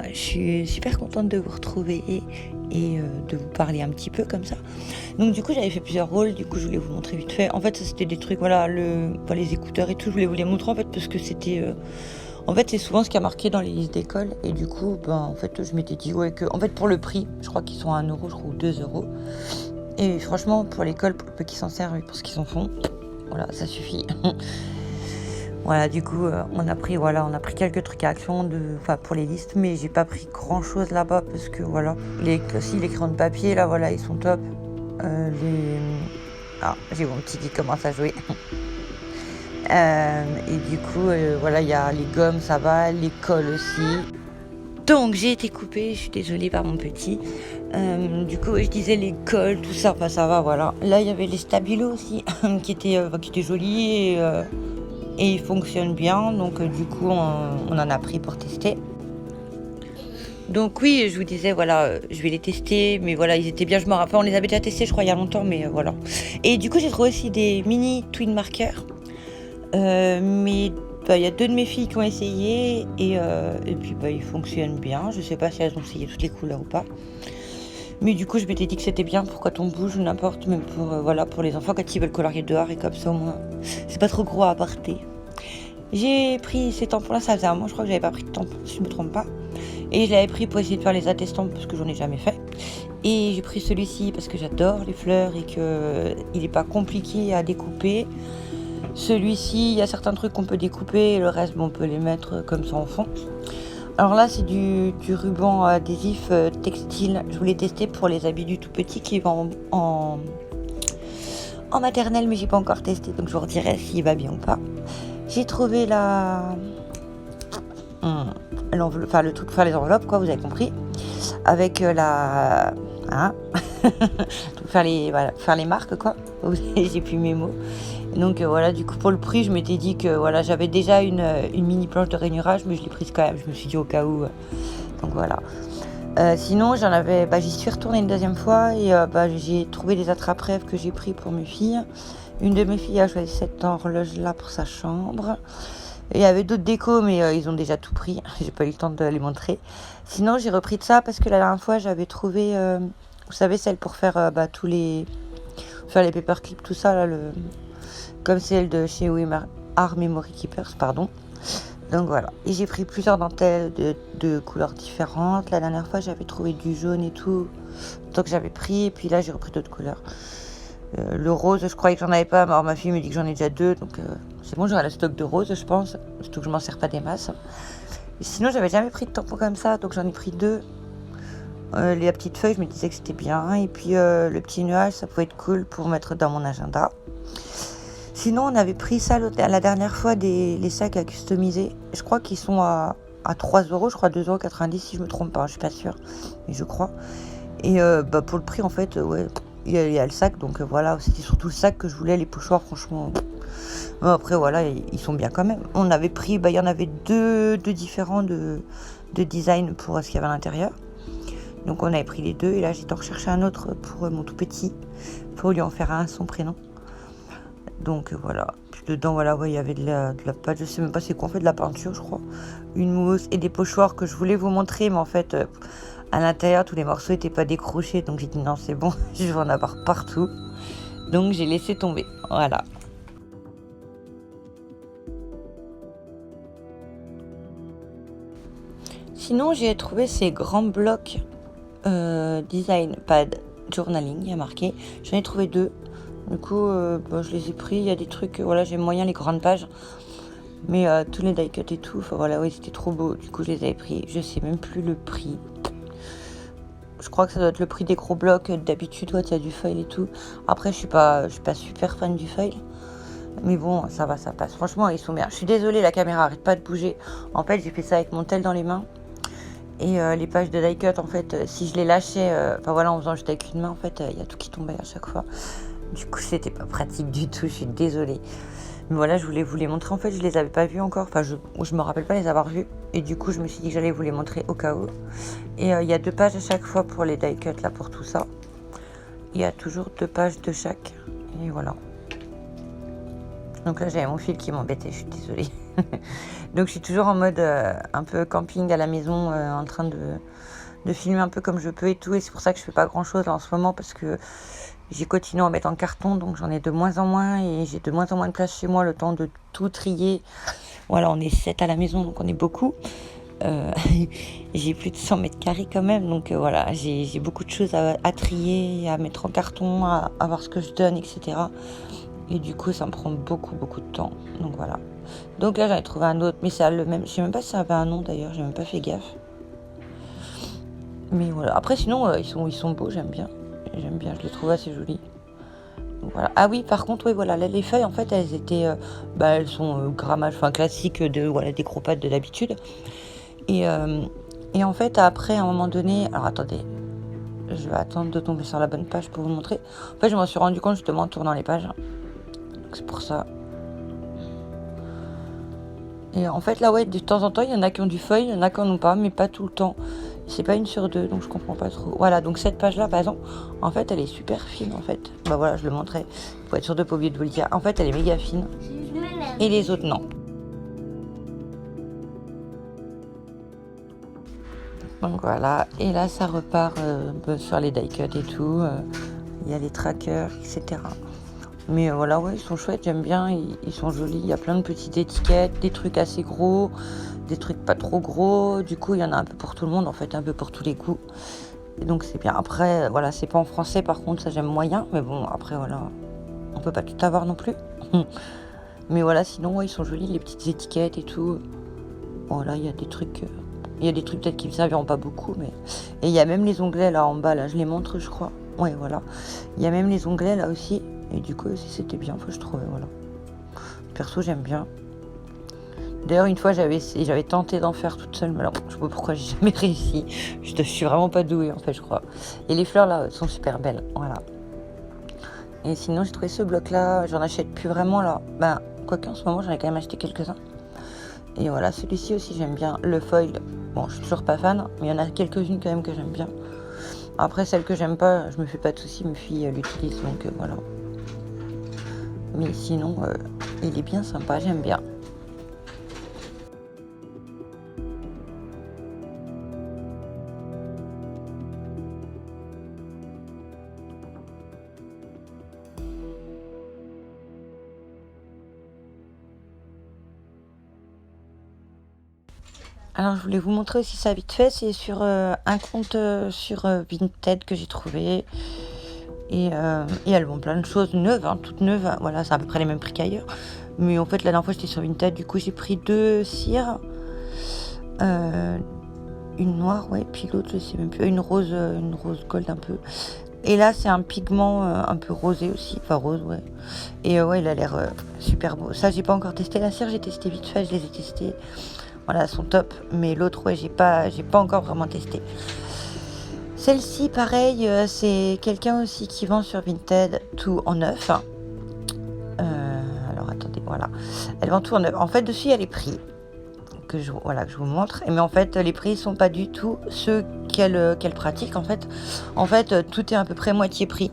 je suis super contente de vous retrouver et de vous parler un petit peu comme ça. Donc du coup j'avais fait plusieurs rôles, du coup je voulais vous montrer vite fait. En fait ça c'était des trucs, voilà, les écouteurs et tout, je voulais vous les montrer en fait parce que c'était... En fait c'est souvent ce qui a marqué dans les listes d'école et du coup en fait je m'étais dit ouais que... En fait pour le prix, je crois qu'ils sont à 1 euro, je crois, ou 2 euros. Et franchement pour l'école, pour le peu qui s'en servent et pour ce qu'ils en font, voilà ça suffit. Voilà, du coup, on a pris quelques trucs à action pour les listes, mais j'ai pas pris grand chose là-bas parce que voilà, les crayons de papier là, voilà, ils sont top. J'ai mon petit qui commence à jouer. Et du coup, voilà, il y a les gommes, ça va, les cols aussi. Donc j'ai été coupée, je suis désolée par mon petit. Du coup, je disais les cols, tout ça, enfin ça va, voilà. Là, il y avait les stabilos aussi, qui étaient jolis et ils fonctionnent bien, donc du coup on en a pris pour tester. Donc oui, je vous disais voilà, je vais les tester, mais voilà, ils étaient bien, je me rappelle, on les avait déjà testés je crois il y a longtemps, mais voilà. Et du coup j'ai trouvé aussi des mini twin markers, mais il y a 2 de mes filles qui ont essayé et puis ils fonctionnent bien, je sais pas si elles ont essayé toutes les couleurs ou pas. Mais du coup je m'étais dit que c'était bien pour quand on bouge ou n'importe, même pour les enfants quand ils veulent colorier dehors et comme ça au moins c'est pas trop gros à porter. J'ai pris ces tampons-là, ça faisait un mois, je crois que j'avais pas pris de tampons, si je me trompe pas. Et je l'avais pris pour essayer de faire les attestants parce que j'en ai jamais fait. Et j'ai pris celui-ci parce que j'adore les fleurs et qu'il est pas compliqué à découper. Celui-ci, il y a certains trucs qu'on peut découper et le reste, on peut les mettre comme ça en fond. Alors là, c'est du ruban adhésif textile. Je voulais tester pour les habits du tout petit qui vont en maternelle, mais j'ai pas encore testé, donc je vous redirai s'il va bien ou pas. J'ai trouvé l'enveloppe, le truc pour faire les enveloppes, quoi, vous avez compris. Avec pour faire les marques, quoi. J'ai plus mes mots. Donc voilà, du coup pour le prix, je m'étais dit que voilà, j'avais déjà une mini planche de rainurage, mais je l'ai prise quand même. Je me suis dit au cas où. Donc voilà. Sinon, j'y suis retournée une deuxième fois et j'ai trouvé des attrape-rêves que j'ai pris pour mes filles. Une de mes filles a choisi cette horloge-là pour sa chambre. Et il y avait d'autres décos, mais ils ont déjà tout pris. J'ai pas eu le temps de les montrer. Sinon, j'ai repris de ça parce que la dernière fois, j'avais trouvé, vous savez, celle pour faire les paperclips, tout ça, là, comme celle de chez Art Memory Keepers, pardon. Donc voilà. Et j'ai pris plusieurs dentelles de couleurs différentes. La dernière fois, j'avais trouvé du jaune et tout. Donc j'avais pris. Et puis là, j'ai repris d'autres couleurs. Le rose, je croyais que j'en avais pas. Alors ma fille me dit que j'en ai déjà 2. Donc c'est bon, j'aurai le stock de rose, je pense. Surtout que je m'en sers pas des masses. Et sinon, j'avais jamais pris de tampons comme ça. Donc j'en ai pris 2. La petite feuille, je me disais que c'était bien. Et puis le petit nuage, ça pouvait être cool pour mettre dans mon agenda. Sinon, on avait pris ça la dernière fois, les sacs à customiser. Je crois qu'ils sont à 3 euros, je crois 2,90 € si je me trompe pas, je suis pas sûre, mais je crois. Et pour le prix, en fait, ouais, il y a le sac, donc voilà, c'était surtout le sac que je voulais, les pochoirs, franchement. Après, voilà, ils sont bien quand même. On avait pris, il y en avait deux différents de design pour ce qu'il y avait à l'intérieur. Donc on avait pris les 2, et là j'étais en rechercher un autre pour mon tout petit, pour lui en faire un à son prénom. Donc voilà, puis dedans voilà, il y avait de la pâte, je sais même pas c'est quoi, en fait de la peinture je crois, une mousse et des pochoirs que je voulais vous montrer, mais en fait à l'intérieur tous les morceaux étaient pas décrochés, donc j'ai dit non c'est bon, je vais en avoir partout, donc j'ai laissé tomber, voilà. Sinon j'ai trouvé ces grands blocs design pad journaling, il y a marqué, j'en ai trouvé 2. Du coup, je les ai pris. Il y a des trucs, voilà, j'aime moyen les grandes pages. Mais tous les die cut et tout, voilà, oui, c'était trop beau. Du coup, je les avais pris. Je sais même plus le prix. Je crois que ça doit être le prix des gros blocs. D'habitude, il y a du foil et tout. Après, je suis pas super fan du foil. Mais bon, ça va, ça passe. Franchement, ils sont bien. Je suis désolée, la caméra arrête pas de bouger. En fait, j'ai fait ça avec mon tel dans les mains. Et les pages de die cut, en fait, si je les lâchais, en faisant juste avec une main, en fait, il y a tout qui tombait à chaque fois. Du coup, c'était pas pratique du tout, je suis désolée. Mais voilà, je voulais vous les montrer. En fait, je les avais pas vus encore. Enfin, je me rappelle pas les avoir vus. Et du coup, je me suis dit que j'allais vous les montrer au cas où. Et il y a 2 pages à chaque fois pour les die cut, là, pour tout ça. Il y a toujours 2 pages de chaque. Et voilà. Donc là, j'avais mon fil qui m'embêtait, je suis désolée. Donc je suis toujours en mode un peu camping à la maison, en train de filmer un peu comme je peux et tout. Et c'est pour ça que je fais pas grand-chose là, en ce moment, parce que j'ai continué à en mettre en carton, donc j'en ai de moins en moins. Et j'ai de moins en moins de place chez moi, le temps de tout trier. Voilà, on est 7 à la maison, donc on est beaucoup. J'ai plus de 100 mètres carrés quand même, donc voilà, j'ai beaucoup de choses à trier, à mettre en carton, à voir ce que je donne, etc. Et du coup, ça me prend beaucoup de temps. Donc voilà. Donc là, j'en ai trouvé un autre, mais ça a le même. Je sais même pas si ça avait un nom d'ailleurs, j'ai même pas fait gaffe. Mais voilà. Après, sinon, ils sont beaux, j'aime bien. Je les trouve assez jolis. Donc voilà. Ah oui, par contre, oui, voilà, là, les feuilles, en fait, elles étaient. Elles sont grammage, enfin classique voilà, des gros pattes de d'habitude. Et en fait, après, à un moment donné. Alors attendez. Je vais attendre de tomber sur la bonne page pour vous montrer. En fait, je m'en suis rendu compte justement en tournant les pages. Donc c'est pour ça. Et en fait, là, ouais, de temps en temps, il y en a qui ont du feuille, il y en a qui en ont pas, mais pas tout le temps. C'est pas une sur deux, donc je comprends pas trop. Voilà, donc cette page-là, par exemple, en fait, elle est super fine, en fait. Bah voilà, je le montrais. Pour être sûr de pas oublier de vous le dire. En fait, elle est méga fine. Et les autres, non. Donc voilà, et là, ça repart sur les die cuts et tout. Il y a les trackers, etc. Mais voilà, ouais, ils sont chouettes, j'aime bien, ils sont jolis. Il y a plein de petites étiquettes, des trucs assez gros, des trucs pas trop gros. Du coup, il y en a un peu pour tout le monde, en fait, un peu pour tous les goûts. Et donc, c'est bien. Après, voilà, c'est pas en français, par contre, ça j'aime moyen. Mais bon, après, voilà, on peut pas tout avoir non plus. Mais voilà, sinon, ouais, ils sont jolis, les petites étiquettes et tout. Voilà, il y a des trucs. Il y a des trucs peut-être qui ne serviront pas beaucoup, mais. Et il y a même les onglets là en bas, là, je les montre, je crois. Ouais, voilà. Il y a même les onglets là aussi. Et du coup, aussi, c'était bien, je trouvais, voilà. Perso, j'aime bien. D'ailleurs, une fois, j'avais tenté d'en faire toute seule, mais alors, je sais pas pourquoi j'ai jamais réussi. Je suis vraiment pas douée, en fait, je crois. Et les fleurs, là, sont super belles, voilà. Et sinon, j'ai trouvé ce bloc-là, j'en achète plus vraiment, là. Ben, quoique, en ce moment, j'en ai quand même acheté quelques-uns. Et voilà, celui-ci aussi, j'aime bien. Le foil, bon, je suis toujours pas fan, mais il y en a quelques-unes quand même que j'aime bien. Après, celle que j'aime pas, je me fais pas de soucis, mes filles l'utilisent, donc voilà. Mais sinon, il est bien sympa, j'aime bien. Alors, je voulais vous montrer aussi ça vite fait. C'est sur un compte sur Vinted que j'ai trouvé. Et elles vendent plein de choses neuves, hein, toutes neuves. Voilà, c'est à peu près les mêmes prix qu'ailleurs. Mais en fait, la dernière fois, j'étais sur Vinted. Du coup, j'ai pris 2 cires. Une noire, ouais. Puis l'autre, je sais même plus. Une rose gold un peu. Et là, c'est un pigment un peu rosé aussi. Enfin, rose, ouais. Et ouais, il a l'air super beau. Ça, j'ai pas encore testé. La cire, j'ai testé vite fait. Je les ai testés. Voilà, elles sont top. Mais l'autre, ouais, j'ai pas encore vraiment testé. Celle-ci, pareil, c'est quelqu'un aussi qui vend sur Vinted tout en neuf. Alors, attendez, voilà. Elle vend tout en neuf. En fait, dessus, il y a les prix que je vous montre. Mais en fait, les prix sont pas du tout ceux qu'elle pratique. En fait, tout est à peu près moitié prix.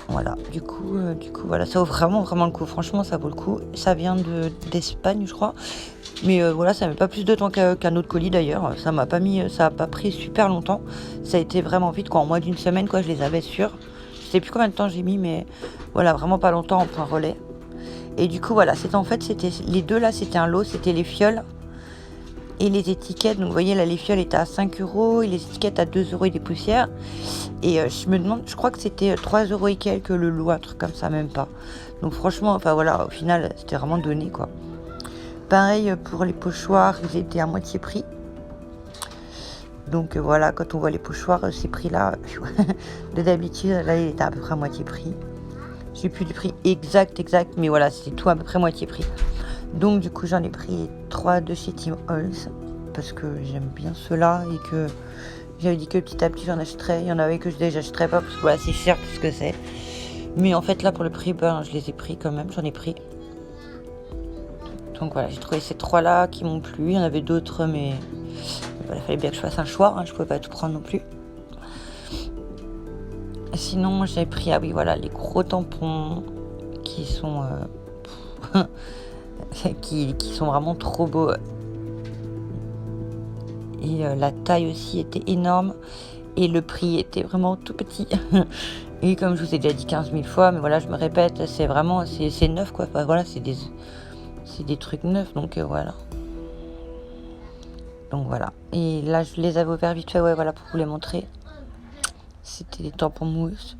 Voilà, du coup, voilà, ça vaut vraiment le coup. Franchement, ça vaut le coup. Ça vient d'Espagne, je crois. Mais voilà, ça met pas plus de temps qu'un autre colis d'ailleurs. Ça a pas pris super longtemps. Ça a été vraiment vite, quoi. En moins d'une semaine, quoi, je les avais sûrs. Je sais plus combien de temps j'ai mis, mais voilà, vraiment pas longtemps en point relais. Et du coup, voilà, c'était les deux là, c'était un lot, c'était les fioles et les étiquettes. Donc vous voyez là, les fioles étaient à 5 € et les étiquettes à 2 € et des poussières. Et je me demande, je crois que c'était 3 € et quelques le lot, un truc comme ça, même pas. Donc franchement, enfin voilà, au final, c'était vraiment donné, quoi. Pareil pour les pochoirs, ils étaient à moitié prix. Donc voilà, quand on voit les pochoirs, ces prix-là, de d'habitude, là, il était à peu près à moitié prix. Je sais plus du prix exact, mais voilà, c'était tout à peu près moitié prix. Donc du coup, j'en ai pris 3 de chez Tim Holtz, parce que j'aime bien ceux-là, et que j'avais dit que petit à petit, j'en achèterais. Il y en avait que j'achèterais pas, parce que voilà, c'est cher tout ce que c'est. Mais en fait, là, pour le prix, je les ai pris quand même, j'en ai pris. Donc voilà, j'ai trouvé ces 3-là qui m'ont plu. Il y en avait d'autres, mais voilà, il fallait bien que je fasse un choix, hein, je pouvais pas tout prendre non plus. Sinon, j'ai pris, les gros tampons qui sont qui sont vraiment trop beaux. Et la taille aussi était énorme et le prix était vraiment tout petit. Et comme je vous ai déjà dit 15 000 fois, mais voilà, je me répète, c'est vraiment, c'est neuf quoi. Enfin, voilà, c'est des trucs neufs, donc voilà. Donc voilà. Et là, je les avais ouverts vite fait, ouais, voilà, pour vous les montrer. C'était des tampons mousse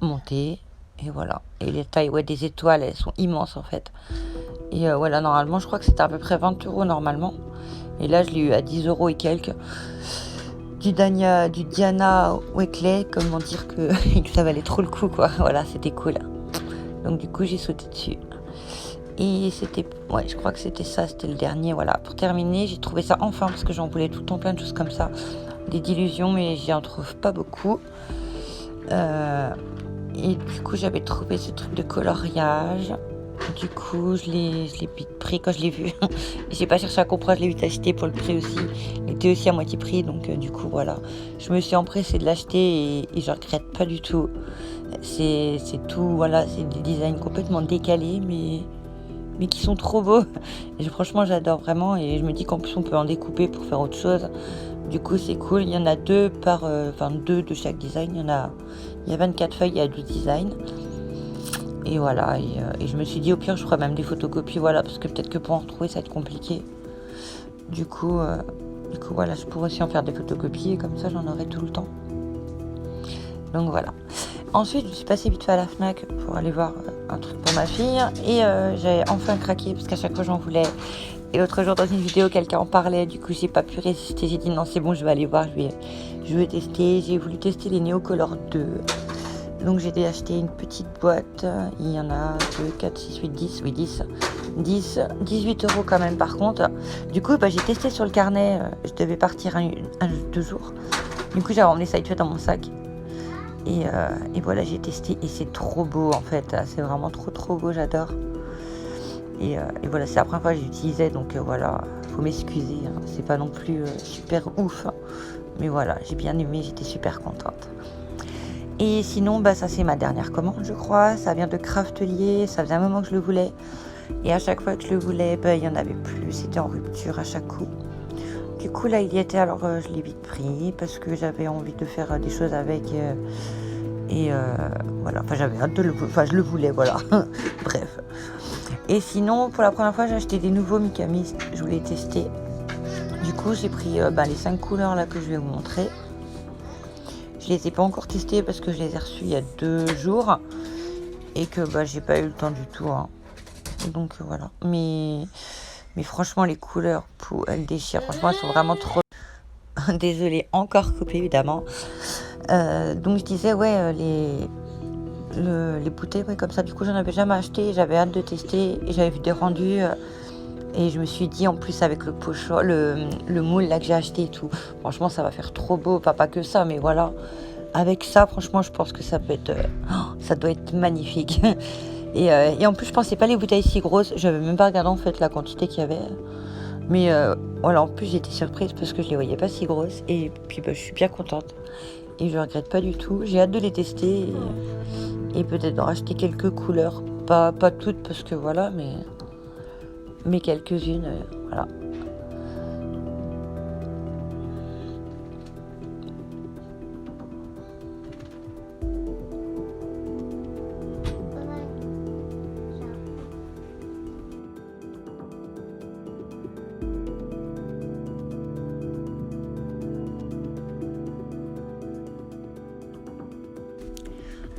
montés, et voilà. Et les tailles, ouais, des étoiles, elles sont immenses en fait. Et voilà, normalement, je crois que c'était à peu près 20 € normalement. Et là, je l'ai eu à 10 € et quelques. Du Diana Wickley, comment dire que ça valait trop le coup, quoi. Voilà, c'était cool. Donc du coup, j'ai sauté dessus. Et c'était, ouais, je crois que c'était ça, c'était le dernier. Voilà, pour terminer, j'ai trouvé ça enfin, parce que j'en voulais tout le temps plein de choses comme ça. Des dilutions, mais j'y en trouve pas beaucoup. Et du coup, j'avais trouvé ce truc de coloriage. Du coup, je l'ai vite pris quand je l'ai vu. J'ai pas cherché à comprendre, je l'ai vite acheté pour le prix aussi. Il était aussi à moitié prix, donc du coup, voilà. Je me suis empressée de l'acheter et je regrette pas du tout. C'est tout, voilà, c'est des designs complètement décalés, mais qui sont trop beaux. Et franchement, j'adore vraiment et je me dis qu'en plus, on peut en découper pour faire autre chose. Du coup, c'est cool. Il y en a deux deux de chaque design. Il y a 24 feuilles, il y a 12 designs. Et voilà, et je me suis dit au pire je ferai même des photocopies, voilà, parce que peut-être que pour en retrouver ça va être compliqué. Du coup voilà, je pourrais aussi en faire des photocopies et comme ça j'en aurai tout le temps. Donc voilà. Ensuite je suis passée vite fait à la Fnac pour aller voir un truc pour ma fille et j'ai enfin craqué parce qu'à chaque fois j'en voulais. Et l'autre jour dans une vidéo quelqu'un en parlait, du coup j'ai pas pu résister, j'ai dit non c'est bon, je vais aller voir, je vais tester. J'ai voulu tester les Neocolor 2. Donc j'ai acheté une petite boîte, il y en a 2, 4, 6, 8, 10, oui 10, 18 € quand même par contre. Du coup j'ai testé sur le carnet, je devais partir 2 jours. Du coup j'avais emmené ça vite fait dans mon sac. Et voilà, j'ai testé et c'est trop beau en fait, c'est vraiment trop beau, j'adore. Et voilà, c'est la première fois que j'utilisais, donc voilà, faut m'excuser, hein, c'est pas non plus super ouf. Hein, mais voilà, j'ai bien aimé, j'étais super contente. Et sinon, ça c'est ma dernière commande, je crois. Ça vient de Craftelier, ça faisait un moment que je le voulais. Et à chaque fois que je le voulais, il n'y en avait plus. C'était en rupture à chaque coup. Du coup, là, il y était, alors je l'ai vite pris parce que j'avais envie de faire des choses avec. Voilà, enfin j'avais hâte de je le voulais, voilà. Bref. Et sinon, pour la première fois, j'ai acheté des nouveaux Mikami. Je voulais tester. Du coup, j'ai pris les 5 couleurs là que je vais vous montrer. Je les ai pas encore testés parce que je les ai reçus il y a 2 jours et que j'ai pas eu le temps du tout. Hein. Donc voilà. Mais franchement, les couleurs, elles déchirent. Franchement, elles sont vraiment trop. Désolée, encore coupé évidemment. Donc je disais les bouteilles comme ça. Du coup, j'en avais jamais acheté. J'avais hâte de tester et j'avais vu des rendus. Et je me suis dit, en plus, avec le pochon, le moule là que j'ai acheté et tout, franchement, ça va faire trop beau. Enfin, pas que ça, mais voilà. Avec ça, franchement, je pense que ça peut être... ça doit être magnifique. Et en plus, je pensais pas les bouteilles si grosses. J'avais même pas regardé, en fait, la quantité qu'il y avait. Mais voilà, en plus, j'étais surprise parce que je les voyais pas si grosses. Et puis, je suis bien contente. Et je regrette pas du tout. J'ai hâte de les tester. Et peut-être d'en racheter quelques couleurs. Pas toutes, parce que voilà, mais quelques-unes, voilà.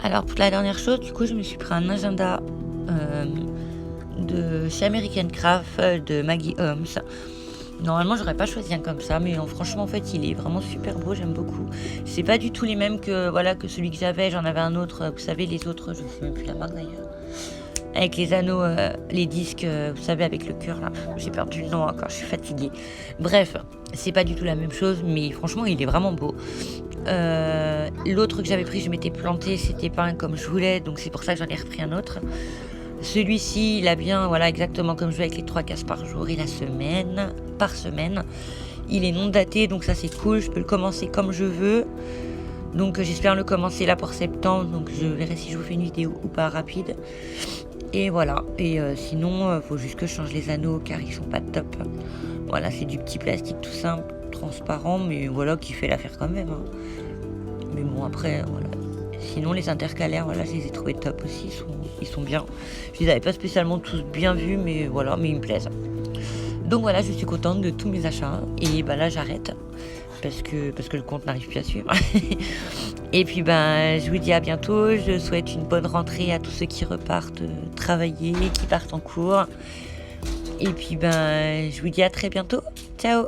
Alors pour la dernière chose, du coup, je me suis pris un agenda de chez American Craft de Maggie Holmes. Normalement, j'aurais pas choisi un comme ça, mais franchement, en fait, il est vraiment super beau, j'aime beaucoup. C'est pas du tout les mêmes que celui que j'avais. J'en avais un autre, vous savez, les autres, je sais même plus la marque d'ailleurs. Avec les anneaux, les disques, vous savez, avec le cœur là. J'ai perdu le nom encore, je suis fatiguée. Bref, c'est pas du tout la même chose, mais franchement, il est vraiment beau. L'autre que j'avais pris, je m'étais plantée, c'était pas un comme je voulais, donc c'est pour ça que j'en ai repris un autre. Celui-ci, il a bien, exactement comme je veux, avec les 3 cases par jour et par semaine. Il est non daté, donc ça c'est cool, je peux le commencer comme je veux. Donc j'espère le commencer là pour septembre, donc je verrai si je vous fais une vidéo ou pas rapide. Et voilà, et sinon faut juste que je change les anneaux car ils sont pas top. Voilà, c'est du petit plastique tout simple, transparent, mais voilà, qui fait l'affaire quand même, hein. Mais bon, après, voilà. Sinon, les intercalaires, voilà, je les ai trouvés top aussi, ils sont bien. Je les avais pas spécialement tous bien vus, mais voilà, mais ils me plaisent. Donc voilà, je suis contente de tous mes achats, et bah là, j'arrête, parce que le compte n'arrive plus à suivre. Et puis, je vous dis à bientôt, je souhaite une bonne rentrée à tous ceux qui repartent travailler, qui partent en cours. Et puis, je vous dis à très bientôt. Ciao!